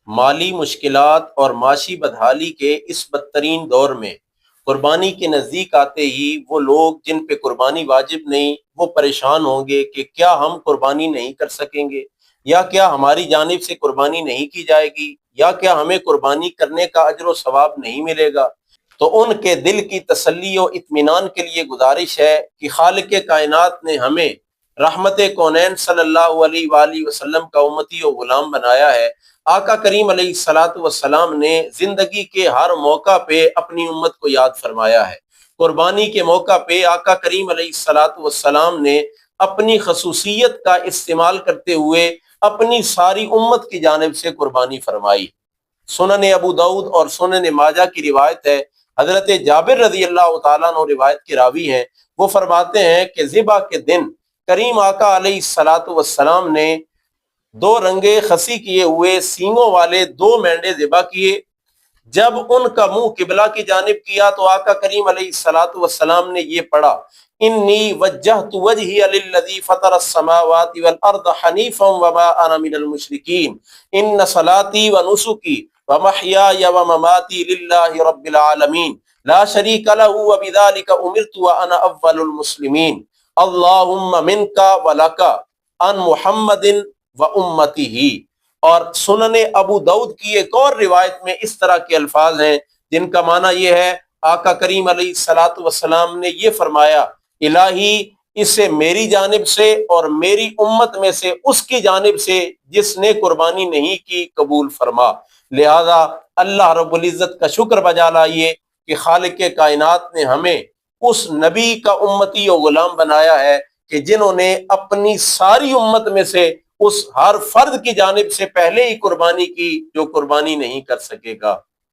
مالی مشکلات اور معاشی بدحالی کے اس بدترین دور میں قربانی کے نزدیک آتے ہی وہ لوگ جن پہ قربانی واجب نہیں وہ پریشان ہوں گے کہ کیا ہم قربانی نہیں کر سکیں گے، یا کیا ہماری جانب سے قربانی نہیں کی جائے گی، یا کیا ہمیں قربانی کرنے کا اجر و ثواب نہیں ملے گا۔ تو ان کے دل کی تسلی و اطمینان کے لیے گزارش ہے کہ خالق کائنات نے ہمیں رحمت کونین صلی اللہ علیہ وآلہ وسلم کا امتی و غلام بنایا ہے۔ آقا کریم علیہ الصلاۃ والسلام نے زندگی کے ہر موقع پہ اپنی امت کو یاد فرمایا ہے۔ قربانی کے موقع پہ آقا کریم علیہ الصلاۃ والسلام نے اپنی خصوصیت کا استعمال کرتے ہوئے اپنی ساری امت کی جانب سے قربانی فرمائی۔ سنن ابو داؤد اور سنن ماجہ کی روایت ہے، حضرت جابر رضی اللہ تعالیٰ عنہ روایت کے راوی ہیں، وہ فرماتے ہیں کہ ذبح کے دن کریم آقا علیہ الصلاۃ والسلام نے 2 رنگے خسی کیے ہوئے سینگوں والے 2 مینڈے ذبح کیے۔ جب ان کا منہ قبلہ کی جانب کیا تو آقا کریم علیہ الصلاۃ والسلام نے یہ پڑھا، انی وجہت وجہی للذی فطر السماوات والارض حنیفا وما انا من المشرکین ان صلاتی ونسکی ومحیای ومماتی للہ رب العالمین لا شریک لہ وبذلک امرت وانا اول المسلمین اللہم منک ولک ان محمد و امتی ہی۔ اور سنن ابو داؤد کی ایک اور روایت میں اس طرح کے الفاظ ہیں جن کا معنی یہ ہے، آقا کریم علیہ الصلاۃ والسلام نے یہ فرمایا، الہی اسے میری جانب سے اور میری امت میں سے اس کی جانب سے جس نے قربانی نہیں کی قبول فرما۔ لہذا اللہ رب العزت کا شکر بجا لائیے کہ خالق کائنات نے ہمیں اس نبی کا امتی و غلام بنایا ہے کہ جنہوں نے اپنی ساری امت میں سے اس ہر فرد کی جانب سے پہلے ہی قربانی کی جو قربانی نہیں کر سکے گا۔